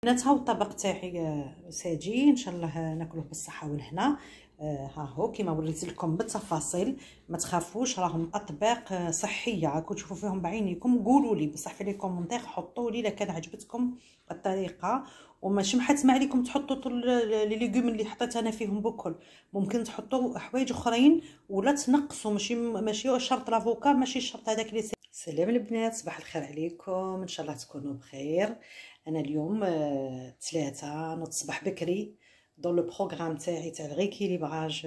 بنات هاو الطبق تاعي ساجي ان شاء الله ناكلوه بالصحه والهنا. ها هو كيما وريت لكم بالتفاصيل، ما تخافوش راهم اطباق صحيه، راكم تشوفوا فيهم بعينيكم. قولوا لي بصح في لي كومونتير، حطوا لي الا كان عجبتكم الطريقه، وماشي محتمه عليكم تحطوا طول لي ليغوم اللي حطيت انا فيهم بكل. ممكن تحطوا حوايج اخرين ولا تنقصوا، ماشي شرط لافوكا، ماشي شرط هذاك اللي. سلام البنات، صباح الخير عليكم، ان شاء الله تكونوا بخير. انا اليوم 3 نوض الصباح بكري دون لو بروغرام تاعي تاع الريكيليبراج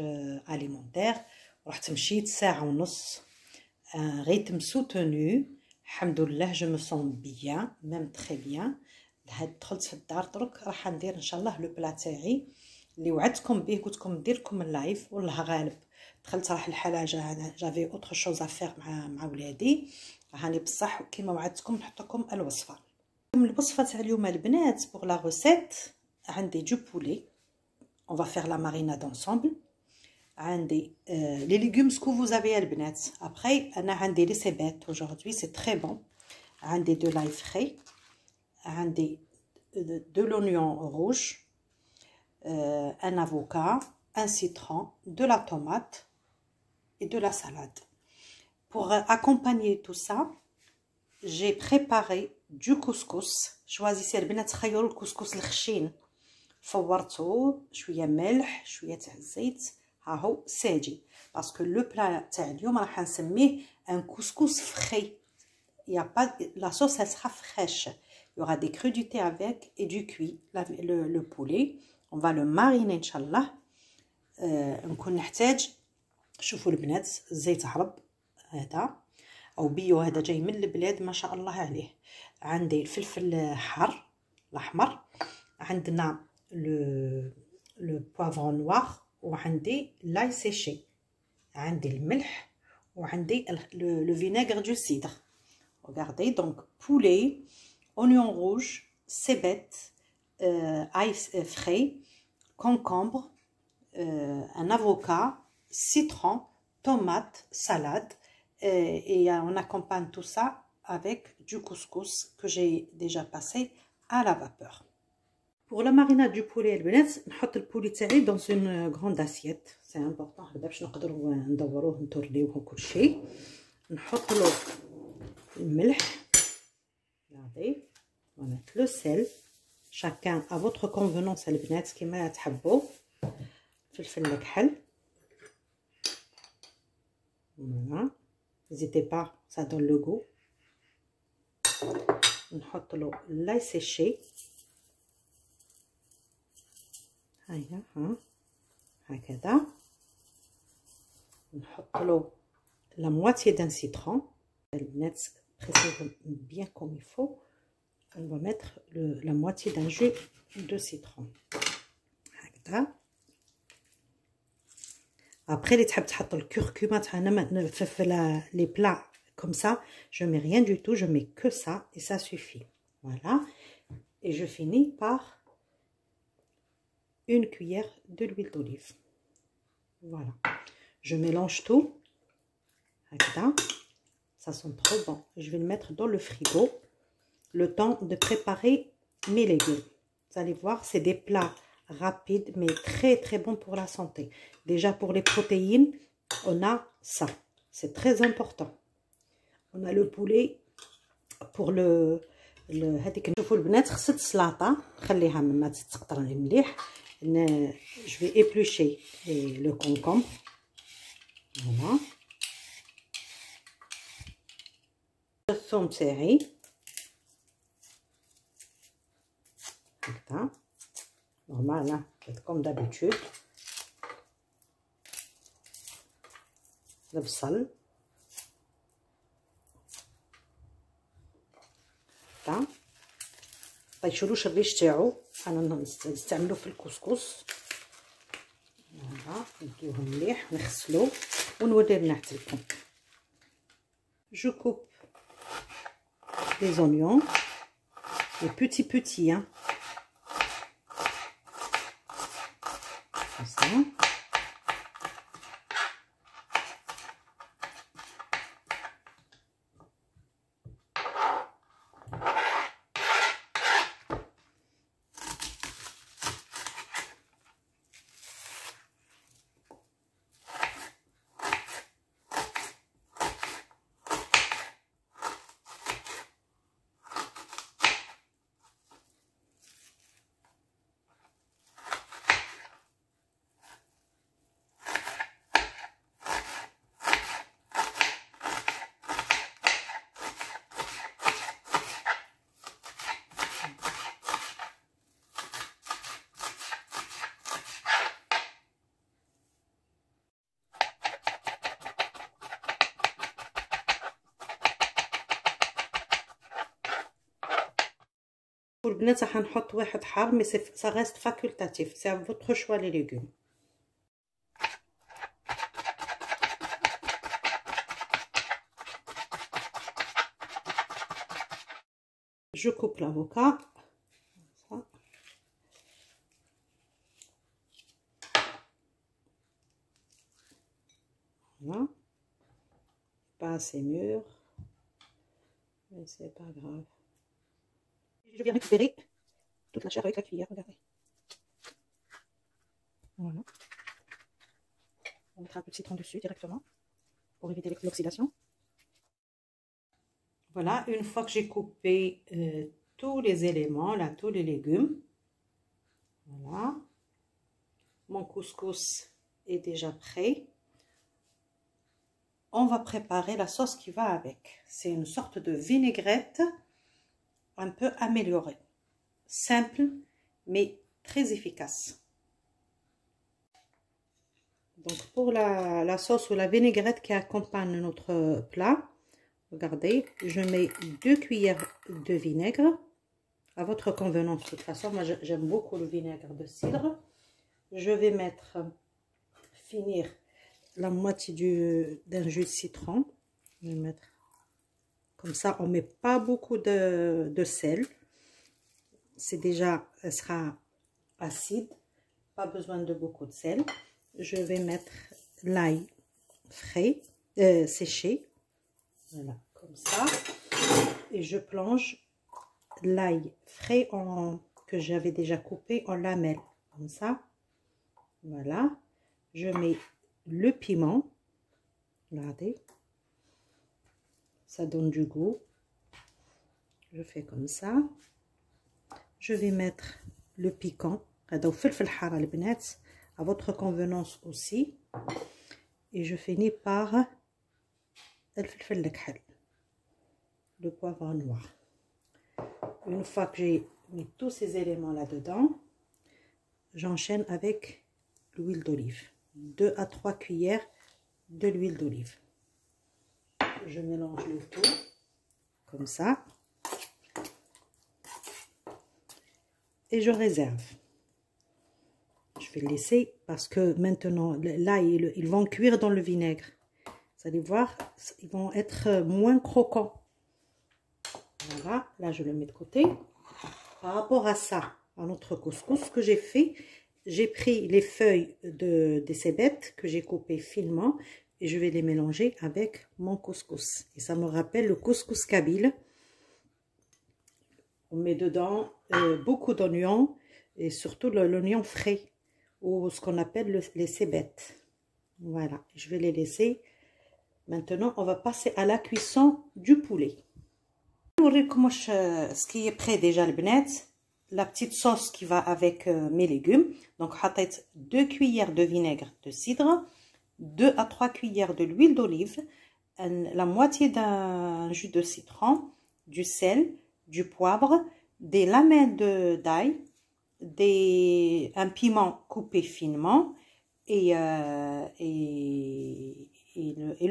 اليمونتير. رحت مشيت ساعه ونص، ريتم سوتونو، الحمد لله. جو مو سون بيان ميم تري بيان. دخلت في الدار درك راح ندير ان شاء الله لو بلا تاعي اللي وعدتكم به، قلت لكم ندير لكم اللايف والله غالب. دخلت راح الحاله جافي اوتر شوز افير مع ولادي، هاني بصح كيما وعدتكم نحط لكم الوصفه. الوصفه تاع اليوم البنات بوغ لا روسيت. عندي جو بولي، on va faire la marinade ensemble. عندي les légumes que vous avez البنات. après انا عندي les cébettes aujourd'hui, c'est très bon. عندي de l'ail frais, عندي de l'oignon rouge, un avocat, un citron, de la tomate et de la salade. Pour accompagner tout ça, j'ai préparé du couscous. choisissez البنات تخيروا الكسكس الخشين، فورته شويه ملح شويه تاع الزيت، ها هو ساجي. باسكو لو بلا تاع اليوم راح نسميه ان كوسكوس فري. يا با لا صوص elle sera fraîche. Il y aura des crudités avec et du cuit. Le poulet on va le mariner ان شاء الله. نكون نحتاج، شوفوا البنات، الزيت عرب هذا او بيو، هذا جاي من البلاد ما شاء الله عليه. عندي الفلفل حار الاحمر، عندنا لو بوافرون نوار، وعندي لاي سيشي، عندي الملح، وعندي لو فينيغر دو سيدر. regardez donc poulet, oignon rouge, cébettes, ail frais, concombre, un avocat, citron, tomate, salade, et on accompagne tout ça avec du couscous que j'ai déjà passé à la vapeur. Pour la marinade du poulet البنات نحط البولي تاعي dans une grande assiette. c'est important هكذا باش نقدروا ندوروه نتورليوه كل شيء. نحط له الملح، regardez, on va mettre le sel, chacun à votre convenance البنات كيما تحبوا. فلفل الكحل، voilà, n'hésitez pas, ça donne le goût. نحط له لاي سيشي، هيا ها هكذا. نحط له la moitié d'un citron. البنات pressez bien comme il faut. On va mettre la moitié d'un jus de citron هكذا. après اللي تحب تحط الكركمه تاعنا في les plats comme ça, je mets rien du tout, je mets que ça et ça suffit. Voilà, et je finis par une cuillère de l'huile d'olive. Voilà, je mélange tout. Ça sent trop bon. Je vais le mettre dans le frigo le temps de préparer mes légumes. Vous allez voir, c'est des plats rapides mais très très bons pour la santé. Déjà pour les protéines, on a ça, c'est très important. On a le poulet. pour le هذيك نشوفوا البنات خصت السلطه نخليها ما تتقطر مليح. je vais éplucher le concombre. voilà, الثوم تاعي هكذا نورمال كوم دابيتود. البصل ما يشيلوش الريش تاعو، انا نستعملو في الكسكس. فوالا نديوه مليح ونغسلوه ونوري نحت لكم. جو كوب لي زونيون لي بوتي hein. comme ça. البنات راح نحط واحد حار مي سا ريست فاكولتاتيف سي فوتر شوا لي ليغوم. Je coupe l'avocat. Voilà. Pas assez mûr. Mais c'est pas grave. Je viens récupérer toute la chair avec la cuillère, regardez. Voilà. On mettra un peu de citron dessus directement pour éviter l'oxydation. Voilà, une fois que j'ai coupé tous les éléments, là, tous les légumes, voilà, mon couscous est déjà prêt. On va préparer la sauce qui va avec. C'est une sorte de vinaigrette un peu améliorée, simple mais très efficace. Donc pour la sauce ou la vinaigrette qui accompagne notre plat, regardez, je mets 2 cuillères de vinaigre, à votre convenance de toute façon. Moi j'aime beaucoup le vinaigre de cidre. Je vais finir la moitié d'un jus de citron. Je vais mettre comme ça, on met pas beaucoup de sel. C'est déjà, elle sera acide, pas besoin de beaucoup de sel. Je vais mettre l'ail frais, séché. Voilà, comme ça. Et je plonge l'ail frais que j'avais déjà coupé en lamelles. Comme ça. Voilà. Je mets le piment. Regardez. Ça donne du goût. Je fais comme ça. Je vais mettre le piquant. À votre convenance aussi. Et je finis par le poivre noir. Une fois que j'ai mis tous ces éléments là-dedans, j'enchaîne avec l'huile d'olive. 2 à 3 cuillères de l'huile d'olive. Je mélange le tout comme ça. Et je réserve. Je vais le laisser parce que maintenant, là, ils vont cuire dans le vinaigre. Vous allez voir, ils vont être moins croquants. Voilà, là, je le mets de côté. Par rapport à ça, à notre couscous, ce que j'ai fait, j'ai pris les feuilles des cébettes que j'ai coupées finement et je vais les mélanger avec mon couscous. Et ça me rappelle le couscous kabyle. On met dedans beaucoup d'oignons et surtout l'oignon frais ou ce qu'on appelle les cébettes. Voilà, je vais les laisser. Maintenant, on va passer à la cuisson du poulet. Ce qui est prêt déjà, le bnat, la petite sauce qui va avec mes légumes. Donc, j'ai 2 cuillères de vinaigre de cidre, 2 à 3 cuillères de l'huile d'olive, la moitié d'un jus de citron, du sel, du poivre, des lamelles d'ail, un piment coupé finement et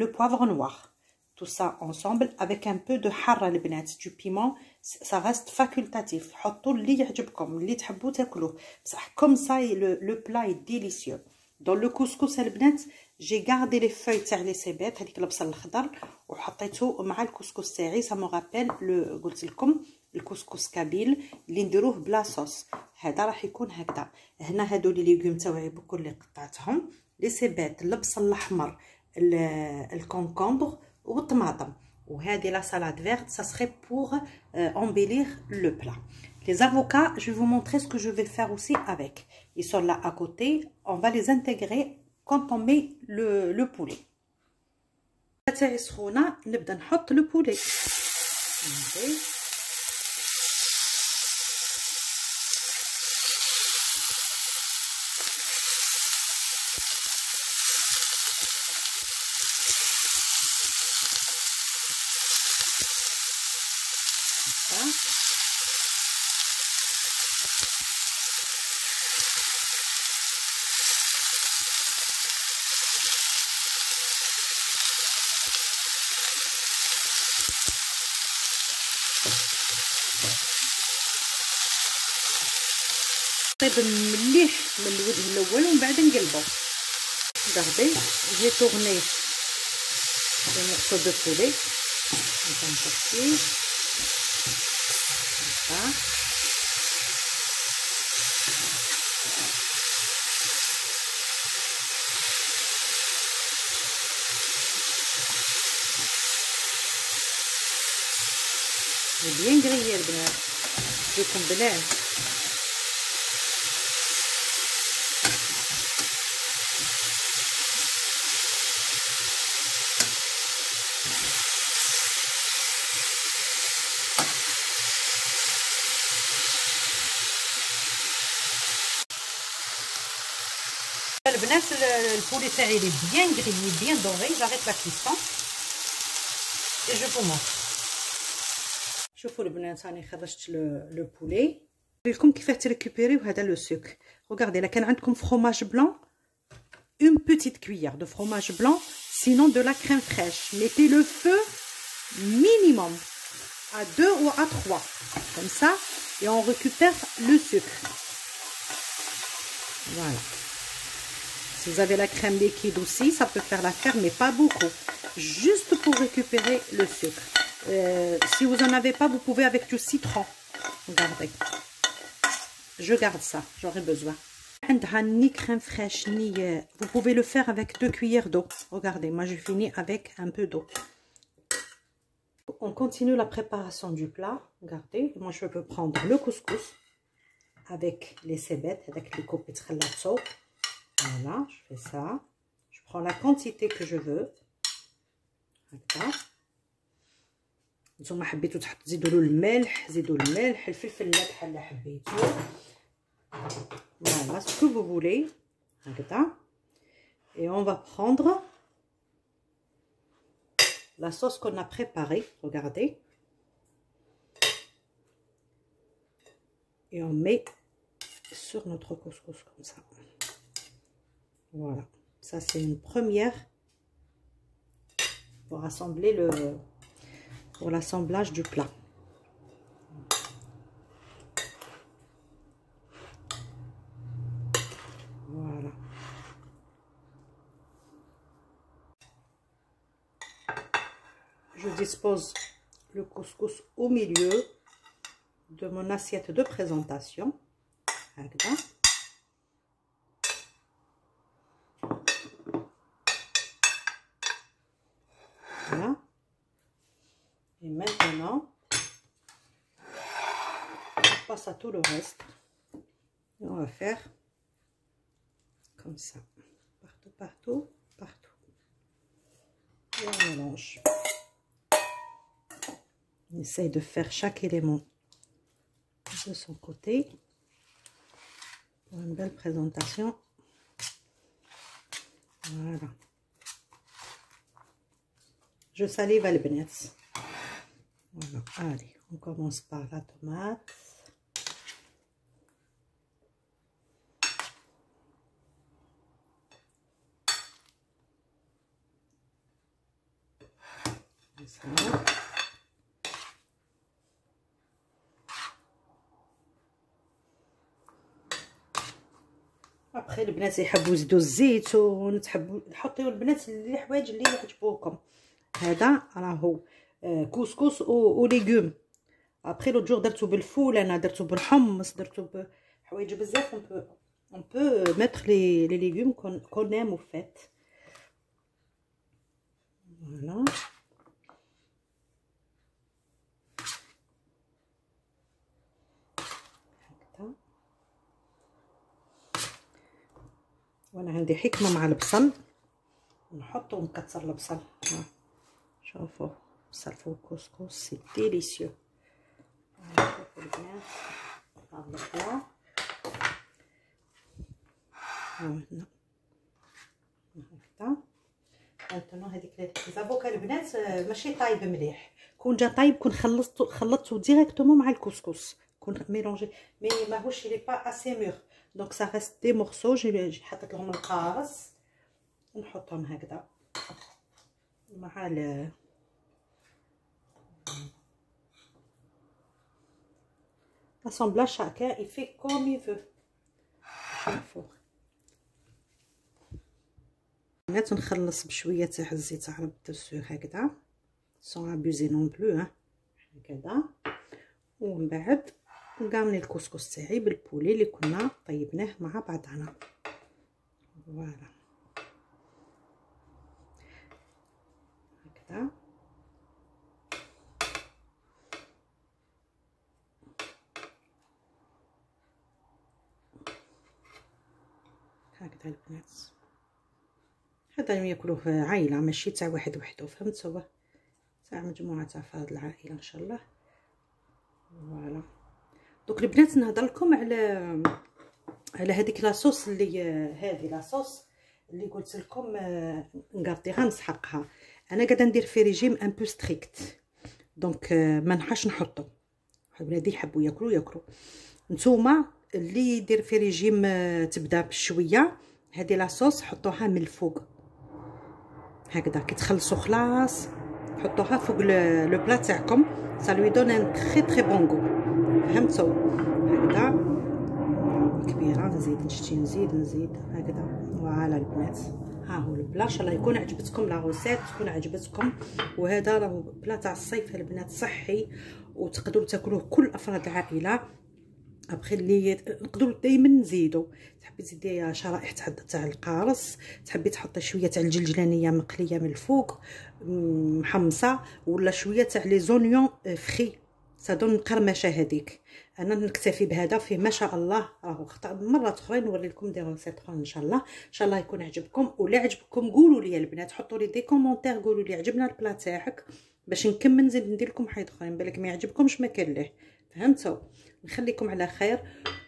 le poivre noir. Tout ça ensemble avec un peu de harra البنات, du piment. Ça reste facultatif. حطوا اللي يعجبكم, اللي تحبوا تاكلوه. بصح comme ça le plat est délicieux. Dans le couscous البنات, j'ai gardé les feuilles تاع لي سيبات, هذيك البصل الخضر, وحطيته مع الكسكس تاعي. Ça me rappelle قلت لكم الكسكس كابيل اللي نديروه بلا صوص. هذا راح يكون هكذا. هنا هادو لي ليغوم تاعي بكل اللي قطعتهم, لي سيبات, البصل الاحمر, الكونكومبر والطماطم. وهذه لا salade verte, ça serait pour embellir le plat. Les avocats, je vais vous montrer ce que je vais faire aussi avec. Ils sont là à côté, on va les intégrer quand on met le poulet. تاعي سخونه, نبدا نحط le poulet. طيب مليح من الوجه الاول ومن بعد نقلبو. Regardez, j'ai tourné le morceau de poulet. On va sortir. Voilà. bien grillé البنات. جيكم بنات. البنات البولي تاعي لي بيان غريي بيان دوري. j'arrête la cuisson et je vous montre. شوفوا البنات راني خرجت لو بولي. نوريكم كيفاه تريكوبيريو هذا لو سوك. regardez là كان عندكم fromage blanc, une petite cuillère de fromage blanc, sinon de la crème fraîche. mettez le feu minimum à 2 ou à 3 comme ça et on récupère le sucre. Voilà. Si vous avez la crème liquide aussi, ça peut faire l'affaire, mais pas beaucoup. Juste pour récupérer le sucre. Si vous n'en avez pas, vous pouvez avec du citron. Regardez. Je garde ça, j'aurai besoin. Ni crème fraîche, ni... Vous pouvez le faire avec 2 cuillères d'eau. Regardez, moi je finis avec un peu d'eau. On continue la préparation du plat. Regardez, moi je peux prendre le couscous avec les cébettes, avec les copettes. Voilà, je fais ça. Je prends la quantité que je veux. هكذا. نتوما حبيتو تزيدوا له الملح، زيدوا الملح، الفلفل المالح اللي حبيتو. Voilà, ce que vous voulez. هكذا. Et on va prendre la sauce qu'on a préparée. Regardez. Et on met sur notre couscous comme ça. Voilà, ça c'est une première pour assembler pour l'assemblage du plat. Voilà. Je dispose le couscous au milieu de mon assiette de présentation. Voilà. Voilà. Et maintenant, on passe à tout le reste. Et on va faire comme ça. Partout, partout, partout. Et on mélange. On essaye de faire chaque élément de son côté pour une belle présentation. Voilà. Je salive les beignets. Voilà. Allez, on commence par la tomate. Comme ça. Après البنات يحبوا يزيدوا الزيت ونتحبوا حطيو البنات الحوايج اللي يعجبوكم. هذا راهو كوسكوس او ليغوم. ابري لو جور درتو بالفول، انا درتو بالحمص، درتو بحوايج بزاف. on peut mettre les légumes qu'on aime au fait. Voilà. وانا عندي حكمه مع البصل، نحطو ونكثر البصل. شوفوا بصل فوق الكسكس سي ديليسيو. شوفوا البنات هذا البلا هاهنا هكذا. هانتونو هذيك الزابوكا البنات ماشي طايب مليح. كون جا طايب كون خلطتو ديريكتومون مع الكسكس، كون ميلونجي مي ماهوش لي با اسي مور. دونك سا ريست دي مورسو. جي حطيت لهم القارص ونحطهم هكذا مع l'assemblage. Chacun il fait comme il veut. الفوق. البنات نخلص بشويه تاع الزيت على الدسور هكذا سون ابوزي نون بلو هكذا. ومن بعد نقامني الكسكس تاعي بالبولي اللي كنا طيبناه مع بعضنا. فوالا هكذا. هكذا البنات هذا ياكلوه عائله ماشي تاع واحد وحده، فهمتوا؟ تاع مجموعه تاع فرد العائله ان شاء الله. فوالا دوك البنات نهضر لكم على هذيك لاصوص اللي هذه لاصوص اللي قلت لكم نقطيها نسحقها. انا قاعده ندير في ريجيم ان بو ستريكت، دونك ما نحاش نحطو. ولادي يحبوا ياكلوا. نتوما اللي يدير في ريجيم تبدا بشويه هذه لاصوص حطوها من الفوق هكذا. كي تخلصوا خلاص حطوها فوق لو بلا تاعكم، سا لوي دون ان تري بون غو، فهمتوا؟ هكذا كبيره نزيد نزيد هكذا. فوالا البنات ها هو البلا. ان شاء الله يكون عجبتكم لا غوسيت، تكون عجبتكم. وهذا راهو بلا تاع الصيف البنات، صحي وتقدروا تاكلوه كل افراد العائله. ابخي اللي نقدروا دائما نزيدوا، تحبي تزيدي شرائح تاع القارص، تحبي تحطي شويه تاع الجلجلانيه مقليه من الفوق محمصه، ولا شويه تاع لي زونيون فري صادون مقرمشه. هذيك انا نكتفي بهذا، فيه ما شاء الله راهو مرات اخرى نوري لكم دي روسيت اخرى ان شاء الله. ان شاء الله يكون عجبكم، ولا عجبكم قولوا لي البنات، حطوا لي دي كومونتير قولوا لي عجبنا البلا تاعك باش نكمل نزيد ندير لكم حاجات اخرين. بالك ما يعجبكمش ما كان ليه، فهمتوا؟ نخليكم على خير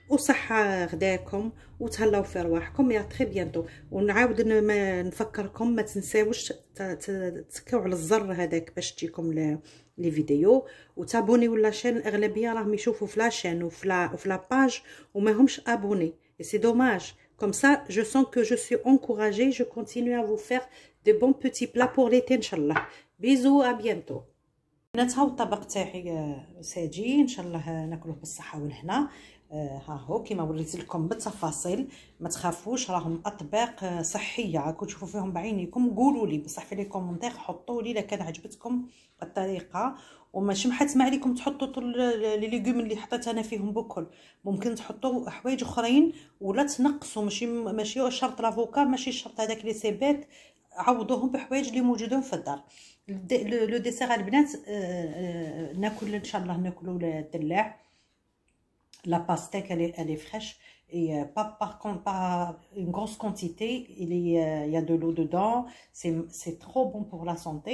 وصحه غداكم وتهلاو في رواحكم. يا تري بيانتو. ونعاود نفكركم ما تنساوش تكاو على الزر هذاك باش تجيكم لي فيديو، وتابوني ولا شان. اغلبيه راهم يشوفوا في لاشين وفي لا باج وما همش ابوني، et c'est dommage. Comme ça je sens que je suis encouragée, je continue à vous faire de bons petits plats pour l'été inchallah. Bisous, à bientôt. بنات هاو الطبق تاعي ساجي ان شاء الله ناكلوه بالصحه والهنا. ها هو كيما وريت لكم بالتفاصيل. ما تخافوش راهم اطباق صحيه، راكم تشوفوا فيهم بعينيكم. قولوا لي بصح في لي كومونتير، حطوا لي الا كان عجبتكم الطريقه. وماشي محتم عليكم تحطوا طول لي ليغوم اللي حطيت انا فيهم بكل، ممكن تحطوا حوايج اخرين ولا تنقصوا. ماشي شرط لافوكا، ماشي شرط هذاك لي سيبات، عوضوهم بحوايج اللي موجودين في الدار. لو ديسير البنات ناكل ان شاء الله ناكلوا الدلاع لا باستيك elle est fraîche et pas une grosse quantité. Il y a de l'eau dedans, c'est trop bon pour la santé.